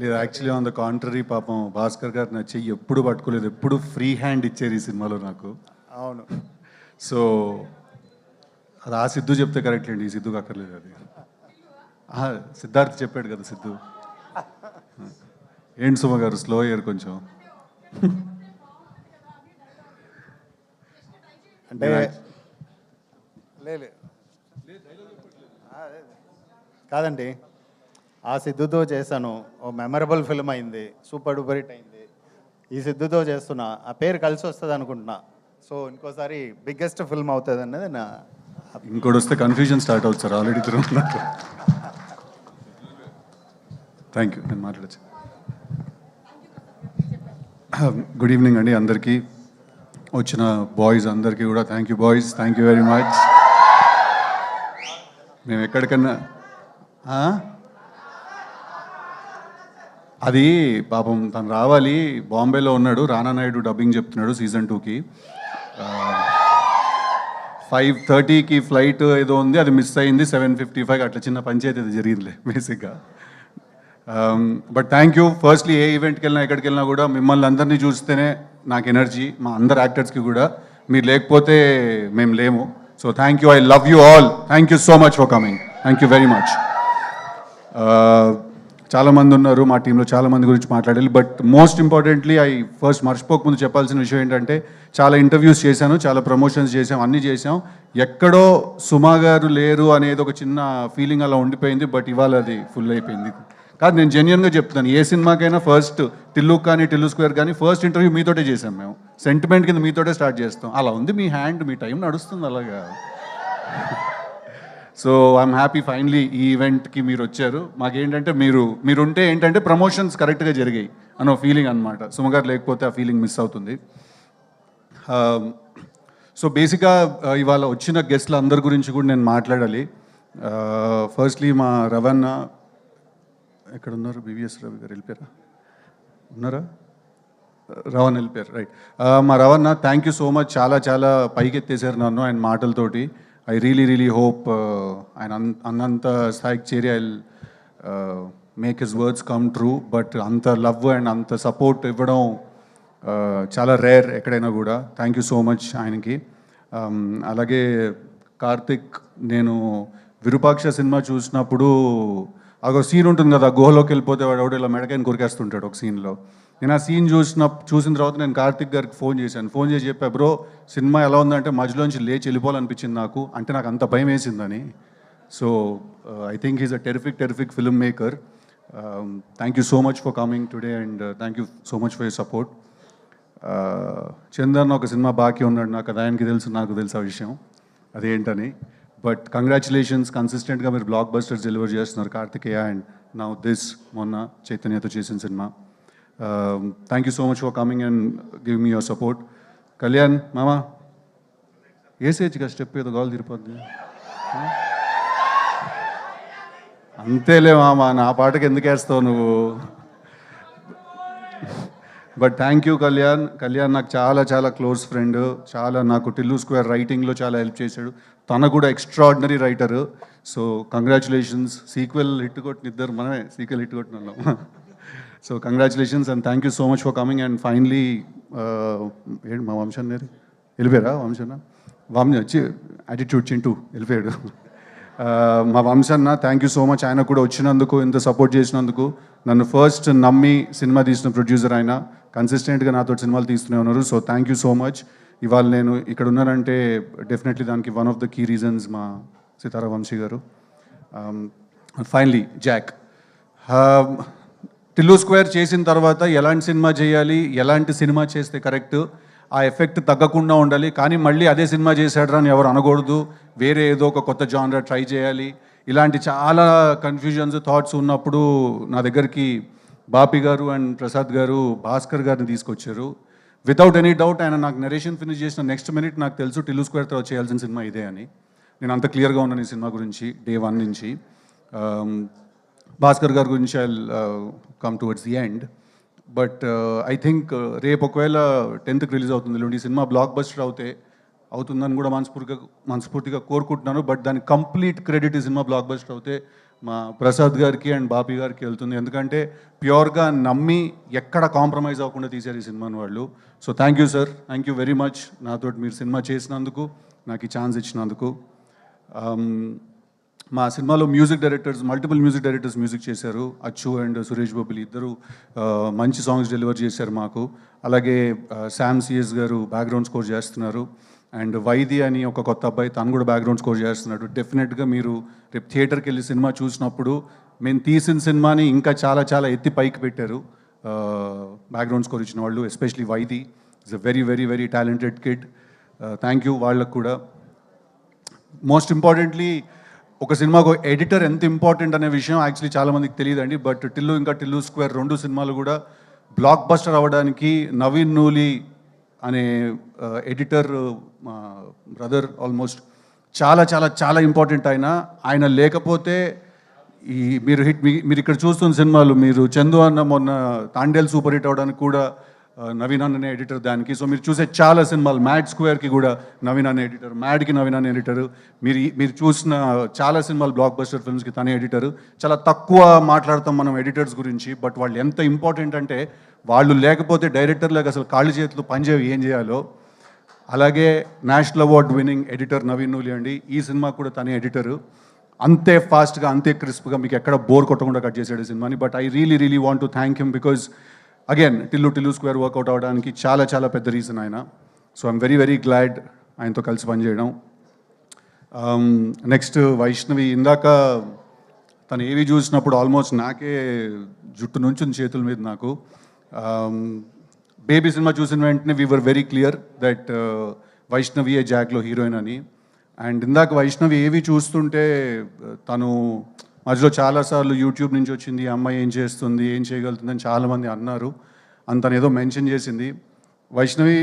లేదు, actually on the contrary, పాపం భాస్కర్ గారు నా చెయ్యి ఎప్పుడు పట్టుకోలేదు, ఎప్పుడు ఫ్రీ హ్యాండ్ ఇచ్చారు ఈ సినిమాలో నాకు. అవును. సో అది ఆ సిద్ధు చెప్తే కరెక్ట్ అండి, ఈ సిద్ధుకి అక్కర్లేదు అది. సిద్ధార్థ్ చెప్పాడు కదా సిద్ధు. ఏంటి సుమ గారు స్లో అయ్యారు కొంచెం. అంటే లేదు కాదండి, ఆ సిద్ధుతో చేశాను, ఓ మెమరబుల్ ఫిల్మ్ అయింది, సూపర్ డూపర్ హిట్ అయింది. ఈ సిద్ధుతో చేస్తున్నా, ఆ పేరు కలిసి వస్తుంది అనుకుంటున్నా. సో ఇంకోసారి బిగ్గెస్ట్ ఫిల్మ్ అవుతుంది అన్నది నా. ఇంకోటి వస్తే కన్ఫ్యూజన్ స్టార్ట్ అవుతుంది సార్, ఆల్రెడీ తిరుగుతున్నారు. థ్యాంక్ యూ, నేను మాట్లాడచ్చు. గుడ్ ఈవినింగ్ అండి అందరికీ, వచ్చిన బాయ్స్ అందరికీ కూడా thank you boys, thank you very much. మేము ఎక్కడికన్నా అది పాపం తను రావాలి, బాంబేలో ఉన్నాడు, రానా నాయుడు డబ్బింగ్ చెప్తున్నాడు సీజన్ 2కి. 5:30కి ఫ్లైట్ ఏదో ఉంది, అది మిస్ అయింది. 7:55 అట్లా చిన్న పంచాయతీ అది జరిగిందిలే బేసిక్గా. But thank you. ఫస్ట్లీ ఏ ఈవెంట్కి వెళ్ళినా ఎక్కడికి వెళ్ళినా కూడా మిమ్మల్ని అందరినీ చూస్తేనే నాకు ఎనర్జీ, మా అందరు యాక్టర్స్కి కూడా. మీరు లేకపోతే మేము లేము. So thank you, I love you all, thank you so much for coming, thank you very much. చాలామంది ఉన్నారు మా టీంలో, చాలామంది గురించి మాట్లాడాలి. బట్ మోస్ట్ ఇంపార్టెంట్లీ ఫస్ట్ మర్చిపోకముందు చెప్పాల్సిన విషయం ఏంటంటే, చాలా ఇంటర్వ్యూస్ చేశాను, చాలా ప్రమోషన్స్ చేసాం, అన్నీ చేసాం. ఎక్కడో సుమా గారు లేరు అనేది ఒక చిన్న ఫీలింగ్ అలా ఉండిపోయింది. బట్ ఇవాళ అది ఫుల్ అయిపోయింది. కాదు, నేను జెన్యున్గా చెప్తాను, ఏ సినిమాకైనా ఫస్ట్ టిల్లు కానీ టిల్లు స్క్వేర్ కానీ ఫస్ట్ ఇంటర్వ్యూ మీతోటే చేసాం మేము. సెంటిమెంట్ కింద మీతోటే స్టార్ట్ చేస్తాం. అలా ఉంది మీ హ్యాండ్, మీ టైం నడుస్తుంది అలాగా. సో ఐఎమ్ హ్యాపీ ఫైనలీ ఈ ఈవెంట్కి మీరు వచ్చారు. మాకేంటంటే మీరుంటే ఏంటంటే ప్రమోషన్స్ కరెక్ట్గా జరిగాయి అన్న ఫీలింగ్ అనమాట. సుమగారు లేకపోతే ఆ ఫీలింగ్ మిస్ అవుతుంది. సో బేసిక్గా ఇవాళ వచ్చిన గెస్ట్ల అందరి గురించి కూడా నేను మాట్లాడాలి. ఫస్ట్లీ మా రవణ ఎక్కడ ఉన్నారు, బివిఎస్ రవి గారు వెళ్ళిపోయారా, ఉన్నారా? రవణ వెళ్ళిపోయారు, రైట్. మా రవణ థ్యాంక్ యూ సో మచ్, చాలా చాలా పైకెత్తేసారు నన్ను ఆయన మాటలతోటి. ఐ రియలీ హోప్ ఆయన అన్నంత స్థాయికి చేరి I make his words come true. But అంత లవ్ అండ్ అంత సపోర్ట్ ఇవ్వడం చాలా రేర్ ఎక్కడైనా కూడా. థ్యాంక్ యూ సో మచ్ ఆయనకి. అలాగే కార్తిక్, నేను విరూపాక్ష సినిమా చూసినప్పుడు ఒక సీన్ ఉంటుంది కదా, గుహలోకి వెళ్ళిపోతే వాడు ఎవడో ఇలా మెడకాయని కొరికేస్తుంటాడు ఒక సీన్లో. నేను ఆ సీన్ చూసిన తర్వాత నేను కార్తిక్ గారికి ఫోన్ చేశాను. ఫోన్ చేసి చెప్పా, బ్రో సినిమా ఎలా ఉందంటే మధ్యలోంచి లేచి వెళ్ళిపోవాలనిపించింది నాకు, అంటే నాకు అంత భయం వేసిందని. So I think he's a terrific film maker. Thank you so much for coming today and thank you so much for your support. Chandan ఒక సినిమా బాకీ ఉన్నాడు నాకు, అది ఆయనకి తెలుసు, నాకు తెలుసు ఆ విషయం అదేంటని. బట్ కంగ్రాచులేషన్స్, కన్సిస్టెంట్గా మీరు బ్లాక్ బస్టర్స్ డెలివర్ చేస్తున్నారు కార్తికేయ అండ్ నౌ దిస్ మొన్న చైతన్యతో చేసిన cinema. Thank you so much for coming and give me your support. Kalyan మామ వేసేయచ్చుగా స్టెప్, ఏదో గాలు తిరిపోద్ది అంతేలే మామ, నా పాటకి ఎందుకు వేస్తావు నువ్వు. బట్ థ్యాంక్ యూ కళ్యాణ్ నాకు చాలా చాలా క్లోజ్ ఫ్రెండ్, చాలా నాకు టిల్లు స్క్వేర్ రైటింగ్లో చాలా హెల్ప్ చేశాడు. తన కూడా extraordinary writer. So congratulations. Sequel hit కొట్టిన ఇద్దరు మనమే సీక్వెల్ హిట్ కొట్టిన వాళ్ళం. So congratulations and thank you so much for coming. And finally ఏంటి మా వంశన్ గారు వెళ్ళిపోయారా? వంశీ వచ్చి యాటిట్యూడ్ చింటూ వెళ్ళిపోయాడు. మా వంశన్న థ్యాంక్ యూ సో మచ్, ఆయన కూడా వచ్చినందుకు, ఇంత సపోర్ట్ చేసినందుకు. నన్ను ఫస్ట్ నమ్మి సినిమా తీసిన ప్రొడ్యూసర్ ఆయన, కన్సిస్టెంట్గా నాతో సినిమాలు తీస్తూనే ఉన్నారు. So thank you so much. ఇవాళ నేను ఇక్కడ ఉన్నానంటే డెఫినెట్లీ దానికి one of the key reasons మా సితారా వంశీ గారు. ఫైనలీ జాక్, టిల్లు స్క్వేర్ చేసిన తర్వాత ఎలాంటి సినిమా చేయాలి, ఎలాంటి సినిమా చేస్తే కరెక్ట్, ఆ ఎఫెక్ట్ తగ్గకుండా ఉండాలి, కానీ మళ్ళీ అదే సినిమా చేశాడరా అని ఎవరు అనకూడదు, వేరే ఏదో ఒక కొత్త జానరా ట్రై చేయాలి, ఇలాంటి చాలా కన్ఫ్యూజన్స్ థాట్స్ ఉన్నప్పుడు నా దగ్గరికి బాపి గారు అండ్ ప్రసాద్ గారు భాస్కర్ గారిని తీసుకొచ్చారు. వితౌట్ ఎనీ డౌట్ ఆయన నాకు నరేషన్ ఫినిష్ చేసిన నెక్స్ట్ మినిట్ నాకు తెలుసు టిల్లు స్క్వేర్ తర్వాత చేయాల్సిన సినిమా ఇదే అని. నేను అంత క్లియర్గా ఉన్నాను ఈ సినిమా గురించి డే 1 నుంచి. భాస్కర్ గారి గురించి I come towards the end. But I think రేపు ఒకవేళ 10th రిలీజ్ అవుతుంది ఈ సినిమా, బ్లాక్ బస్టర్ అవుతుందని కూడా మనస్ఫూర్తిగా కోరుకుంటున్నాను. బట్ దాని కంప్లీట్ క్రెడిట్ ఈ సినిమా బ్లాక్ బస్టర్ అవుతే మా ప్రసాద్ గారికి అండ్ బాపి గారికి వెళ్తుంది. ఎందుకంటే ప్యూర్గా నమ్మి ఎక్కడ కాంప్రమైజ్ అవ్వకుండా తీశారు ఈ సినిమాని వాళ్ళు. So thank you sir, thank you very much నాతో మీరు సినిమా చేసినందుకు, నాకు ఈ ఛాన్స్ ఇచ్చినందుకు. మా సినిమాలో మల్టిపుల్ మ్యూజిక్ డైరెక్టర్స్ మ్యూజిక్ చేశారు. అచ్చు అండ్ సురేష్ బొబ్బిలి ఇద్దరు మంచి సాంగ్స్ డెలివర్ చేశారు మాకు. అలాగే శామ్ సిఎస్ గారు బ్యాక్గ్రౌండ్ స్కోర్ చేస్తున్నారు. అండ్ వైది అని ఒక కొత్త అబ్బాయి, తను కూడా బ్యాక్గ్రౌండ్ స్కోర్ చేస్తున్నాడు. డెఫినెట్గా మీరు రేపు థియేటర్కి వెళ్ళి సినిమా చూసినప్పుడు మేము తీసిన సినిమాని ఇంకా చాలా చాలా ఎత్తి పైకి పెట్టారు బ్యాక్గ్రౌండ్ స్కోర్ ఇచ్చిన వాళ్ళు, ఎస్పెషలీ వైది. Is a very very very talented kid. Thank you వాళ్ళకు కూడా. మోస్ట్ ఇంపార్టెంట్లీ ఒక సినిమాకు ఎడిటర్ ఎంత ఇంపార్టెంట్ అనే విషయం యాక్చువల్లీ చాలామందికి తెలియదండి. బట్ టిల్లు ఇంకా టిల్లు స్క్వేర్ 2 సినిమాలు కూడా బ్లాక్ బస్టర్ అవ్వడానికి నవీన్ నూలి అనే ఎడిటర్ మా బ్రదర్ ఆల్మోస్ట్ చాలా చాలా చాలా ఇంపార్టెంట్. ఆయన లేకపోతే ఈ మీరు ఇక్కడ చూస్తున్న సినిమాలు, మీరు చందు అన్న మొన్న తాండేల్ సూపర్ హిట్ అవ్వడానికి కూడా నవీన్ అన్ననే ఎడిటర్ దానికి. సో మీరు చూసే చాలా సినిమాలు, మ్యాడ్ స్క్వేర్కి కూడా నవీన్ అన్న ఎడిటర్, మ్యాడ్కి నవీన్ అన్న ఎడిటర్, మీరు చూసిన చాలా సినిమాలు బ్లాక్ బస్టర్ ఫిల్మ్స్కి తనే ఎడిటర్. చాలా తక్కువ మాట్లాడతాం మనం ఎడిటర్స్ గురించి, బట్ వాళ్ళు ఎంత ఇంపార్టెంట్ అంటే వాళ్ళు లేకపోతే డైరెక్టర్లకు అసలు కాళ్ళు చేతులు పనిచేవి ఏం చేయాలో. అలాగే national award winning editor Naveen Nooli అండి, ఈ సినిమా కూడా తనే ఎడిటరు. అంతే ఫాస్ట్గా అంతే క్రిస్ప్గా మీకు ఎక్కడ బోర్ కొట్టకుండా కట్ చేసాడు ఈ సినిమాని. But I really want to thank him because again Tillu square work out అవ్వడానికి చాలా చాలా పెద్ద రీజన్ ఆయన. So I'm very very glad ఆయనతో కలిసి పనిచేయడం. నెక్స్ట్ వైష్ణవి, ఇందాక తను ఏవి చూసినప్పుడు ఆల్మోస్ట్ నాకే జుట్టు నుంచి చేతుల మీద నాకు. బేబీ సినిమా చూసిన వెంటనే we were very clear that Vaishnavi ఏ జాక్లో హీరోయిన్ అని. అండ్ ఇందాక వైష్ణవి ఏవి చూస్తుంటే తను మధ్యలో చాలాసార్లు యూట్యూబ్ నుంచి వచ్చింది, అమ్మాయి ఏం చేస్తుంది, ఏం చేయగలుగుతుంది అని చాలామంది అన్నారు. తను ఏదో మెన్షన్ చేసింది. వైష్ణవి,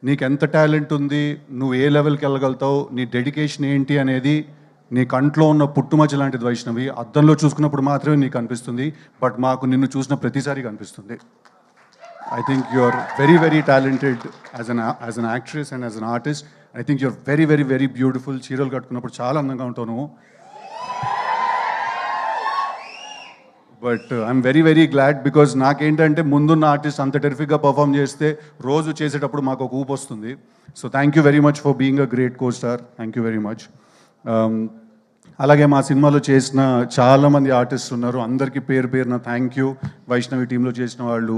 నీకెంత టాలెంట్ ఉంది, నువ్వు ఏ లెవెల్కి వెళ్ళగలుగుతావు, నీ డెడికేషన్ ఏంటి అనేది నీ కంట్లో ఉన్న పుట్టుమచ్చ లాంటిది వైష్ణవి. అద్దంలో చూసుకున్నప్పుడు మాత్రమే నీకు అనిపిస్తుంది, బట్ మాకు నిన్ను చూసిన ప్రతిసారి కనిపిస్తుంది. I think you are very very talented as an actress and as an artist. I think you are very very very beautiful. చీరలు కట్టుకున్నప్పుడు చాలా అందంగా ఉంటావు నువ్వు. But I'm very very glad because నాకేంటంటే ముందున్న ఆర్టిస్ట్ అంత టెరిఫిక్గా పర్ఫామ్ చేస్తే రోజు చేసేటప్పుడు మాకు ఒక ఊపు వస్తుంది. So thank you very much for being a great co star. Thank you very much. అలాగే మా సినిమాలో చేసిన చాలామంది ఆర్టిస్ట్ ఉన్నారు, అందరికీ పేరు పేరున థ్యాంక్ యూ. వైష్ణవి టీంలో చేసిన వాళ్ళు,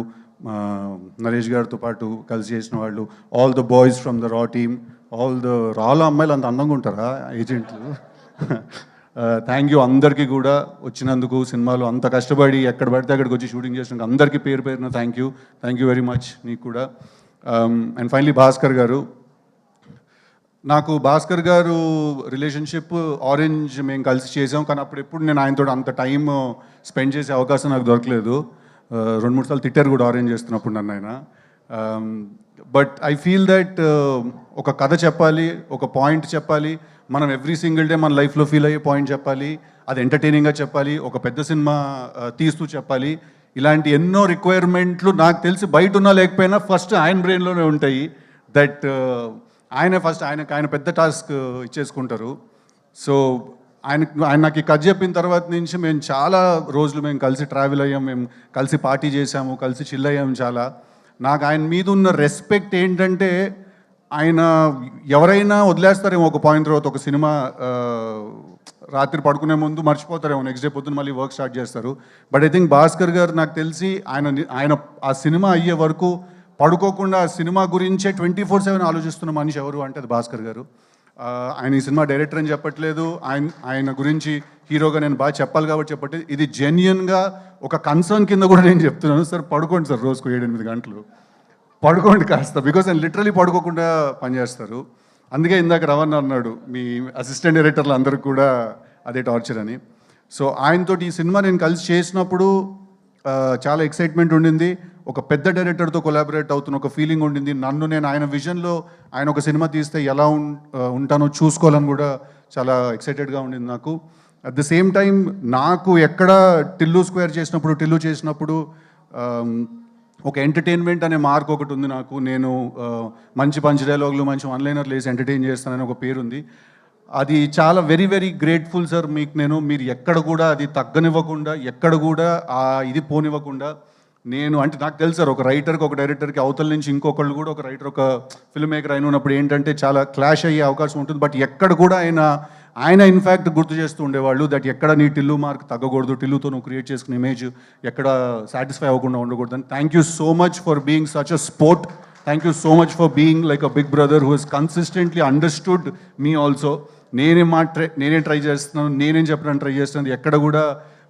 నరేష్ గారితో పాటు కలిసి చేసిన వాళ్ళు, all the boys from the రా టీమ్, ఆల్ ద రాలో అమ్మాయిలు అంత అందంగా ఉంటారా ఏజెంట్లు? థ్యాంక్ యూ అందరికీ కూడా వచ్చినందుకు. సినిమాలో అంత కష్టపడి ఎక్కడ పడితే అక్కడికి వచ్చి షూటింగ్ చేసినందుకు అందరికీ పేరు పేరున థ్యాంక్ యూ వెరీ మచ్ నీకు కూడా. అండ్ ఫైనలీ భాస్కర్ గారు, నాకు భాస్కర్ గారు రిలేషన్షిప్ ఆరెంజ్ మేము కలిసి చేసాం, కానీ అప్పుడు ఎప్పుడు నేను ఆయనతో అంత టైం స్పెండ్ చేసే అవకాశం నాకు దొరకలేదు. 2-3 సార్లు తిట్టారు కూడా ఆరెంజ్ చేస్తున్నప్పుడు నన్ను ఆయన. బట్ ఐ ఫీల్ దట్ ఒక కథ చెప్పాలి, ఒక పాయింట్ చెప్పాలి, మనం ఎవ్రీ సింగిల్ డే మన లైఫ్లో ఫీల్ అయ్యే పాయింట్ చెప్పాలి, అది ఎంటర్టైనింగ్గా చెప్పాలి, ఒక పెద్ద సినిమా తీస్తూ చెప్పాలి. ఇలాంటి ఎన్నో రిక్వైర్మెంట్లు నాకు తెలిసి బయట ఉన్నా లేకపోయినా ఫస్ట్ ఆయన బ్రెయిన్లోనే ఉంటాయి. దట్ ఆయన పెద్ద టాస్క్ ఇచ్చేసుకుంటారు. సో ఆయన నాకు ఈ కథ చెప్పిన తర్వాత నుంచి మేము చాలా రోజులు మేము కలిసి ట్రావెల్ అయ్యాం, మేము కలిసి పార్టీ చేసాము, కలిసి చిల్ అయ్యాము చాలా. నాకు ఆయన మీద ఉన్న రెస్పెక్ట్ ఏంటంటే, ఆయన ఎవరైనా వదిలేస్తారేమో ఒక పాయింట్ తర్వాత, ఒక సినిమా రాత్రి పడుకునే ముందు మర్చిపోతారేమో, నెక్స్ట్ డే పొద్దున్న మళ్ళీ వర్క్ స్టార్ట్ చేస్తారు. బట్ ఐ థింక్ భాస్కర్ గారు నాకు తెలిసి ఆయన ఆ సినిమా అయ్యే వరకు పడుకోకుండా ఆ సినిమా గురించే 24/7 ఆలోచిస్తున్న మనిషి ఎవరు అంటే అది భాస్కర్ గారు. ఆయన ఈ సినిమా డైరెక్టర్ అని చెప్పట్లేదు, ఆయన గురించి హీరోగా నేను బాగా చెప్పాలి కాబట్టి చెప్పట్లేదు. ఇది జెన్యున్గా ఒక కన్సర్న్ కింద కూడా నేను చెప్తున్నాను. సార్ పడుకోండి సార్, రోజుకు 7-8 గంటలు పడుకోండి కాస్త, బికాస్ ఆయన లిటరలీ పడుకోకుండా పనిచేస్తారు. అందుకే ఇందాక రవణ అన్నాడు మీ అసిస్టెంట్ డైరెక్టర్లు అందరికి కూడా అదే టార్చర్ అని. సో ఆయనతో ఈ సినిమా నేను కలిసి చేసినప్పుడు చాలా ఎక్సైట్మెంట్ ఉండింది. ఒక పెద్ద డైరెక్టర్తో కొలాబరేట్ అవుతున్న ఒక ఫీలింగ్ ఉండింది. నేను ఆయన విజన్లో ఆయన ఒక సినిమా తీస్తే ఎలా ఉంటానో చూసుకోవాలని కూడా చాలా ఎక్సైటెడ్గా ఉండింది నాకు. అట్ ద సేమ్ టైం నాకు ఎక్కడ టిల్లు చేసినప్పుడు ఒక ఎంటర్టైన్మెంట్ అనే మార్క్ ఒకటి ఉంది నాకు. నేను మంచి పంచ్ డైలాగులు, మంచి వన్ లైనర్లు వేసి ఎంటర్టైన్ చేస్తానని ఒక పేరుంది. అది చాలా వెరీ వెరీ గ్రేట్ఫుల్ సార్ మీకు నేను. మీరు ఎక్కడ కూడా అది తగ్గనివ్వకుండా, ఎక్కడ కూడా ఆ ఇది పోనివ్వకుండా, నేను అంటే నాకు తెలుసు సార్, ఒక రైటర్కి ఒక డైరెక్టర్కి అవతల నుంచి ఇంకొకళ్ళు కూడా, ఒక రైటర్ ఒక ఫిల్మ్ మేకర్ అయిన ఉన్నప్పుడు ఏంటంటే చాలా క్లాష్ అయ్యే అవకాశం ఉంటుంది. బట్ ఎక్కడ కూడా ఆయన ఇన్ఫ్యాక్ట్ గుర్తు చేస్తూ ఉండేవాళ్ళు దట్ ఎక్కడ నీ టిల్లు మార్క్ తగ్గకూడదు, టిల్లుతో నువ్వు క్రియేట్ చేసుకున్న ఇమేజ్ ఎక్కడ సాటిస్ఫై అవ్వకుండా ఉండకూడదు అని. Thank you so much for being such a sport. Thank you so much for being like a big brother who he's consistently understood me also. నేనేం ట్రై చేస్తున్నాను, నేనేం చెప్పడానికి ట్రై చేస్తున్నాను, ఎక్కడ కూడా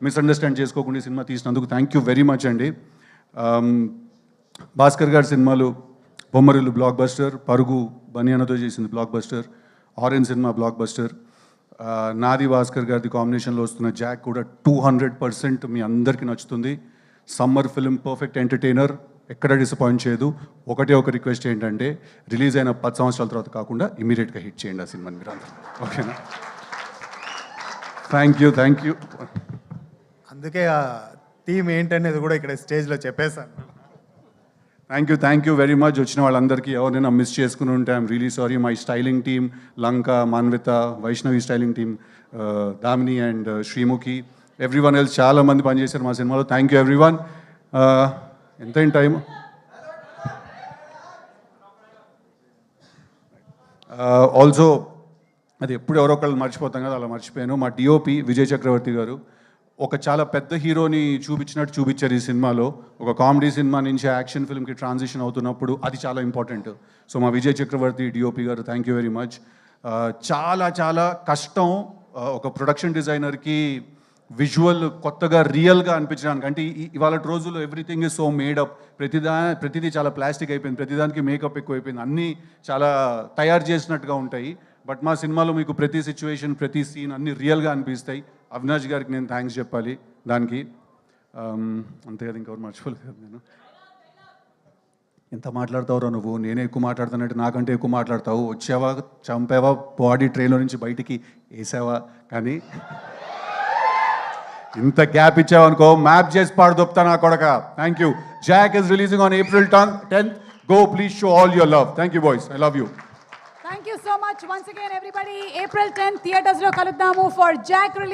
మిస్అండర్స్టాండ్ చేసుకోకుండా ఈ సినిమా తీసినందుకు థ్యాంక్ యూ వెరీ మచ్ అండి. భాస్కర్ గారి సినిమాలు బొమ్మరిల్లు బ్లాక్ బస్టర్, పరుగు బనియానతో చేసింది block buster, orange cinema block buster, నాది భాస్కర్ గారిది కాంబినేషన్లో వస్తున్న జాక్ కూడా 200% మీ అందరికీ నచ్చుతుంది. సమ్మర్ ఫిల్మ్, పర్ఫెక్ట్ ఎంటర్టైనర్, ఎక్కడ డిసప్పాయింట్ చేయదు. ఒకటే ఒక రిక్వెస్ట్ ఏంటంటే రిలీజ్ అయిన 10 సంవత్సరాల తర్వాత కాకుండా ఇమీడియట్గా హిట్ చేయండి ఆ సినిమాని మీరు అందరూ, ఓకేనా? Thank you. అందుకే ఆ థీమ్ ఏంటనేది కూడా ఇక్కడ స్టేజ్లో చెప్పేశాను. Thank you very much. వచ్చిన వాళ్ళందరికీ ఎవరైనా మిస్ చేసుకుని ఉంటే I'm really sorry. My styling team Lanka, Manvitha, Vaishnavi styling team, Damini and Sreemukhi, everyone else చాలా మంది పనిచేశారు మా సినిమాలో. Thank you everyone. ఎంతైన టైం? ఆల్సో అది ఎప్పుడు ఎవరో ఒకళ్ళు మర్చిపోతాం కదా, అలా మర్చిపోయాను. మా డిఓపి విజయ్ చక్రవర్తి గారు ఒక చాలా పెద్ద హీరోని చూపించినట్టు చూపించారు ఈ సినిమాలో. ఒక కామెడీ సినిమా నుంచి యాక్షన్ ఫిల్మ్కి ట్రాన్సిషన్ అవుతున్నప్పుడు అది చాలా ఇంపార్టెంట్. సో మా విజయ్ చక్రవర్తి డిఓపి గారు థ్యాంక్ యూ వెరీ మచ్. చాలా చాలా కష్టం ఒక ప్రొడక్షన్ డిజైనర్కి విజువల్ కొత్తగా రియల్గా అనిపించడానికి. అంటే ఇవాళ రోజుల్లో ఎవ్రీథింగ్ ఇస్ సో మేడప్, ప్రతిదీ చాలా ప్లాస్టిక్ అయిపోయింది, ప్రతిదానికి మేకప్ ఎక్కువైపోయింది, అన్నీ చాలా తయారు చేసినట్టుగా ఉంటాయి. బట్ మా సినిమాలో మీకు ప్రతి సిచ్యువేషన్, ప్రతి సీన్ అన్నీ రియల్గా అనిపిస్తాయి. అవినాష్ గారికి నేను థ్యాంక్స్ చెప్పాలి దానికి. అంతే కదా, ఇంకెవరు మర్చిపోలేదు నేను. ఎంత మాట్లాడతావురా నువ్వు, నేనే ఎక్కువ మాట్లాడుతానంటే నాకంటే ఎక్కువ మాట్లాడతావు. వచ్చావా, చంపావా, బాడీ ట్రైన్లో నుంచి బయటికి వేసావా, కానీ ఇంత గ్యాప్ ఇచ్చావు అనుకో మ్యాప్ చేసి పాడు దొప్తా నా కొడక. Thank you. Jack is releasing on April 10th. Go, please show all your love. Thank you boys, I love you. Thank you so much once again everybody. April 10th theaters lo kaluddamu for Jack release.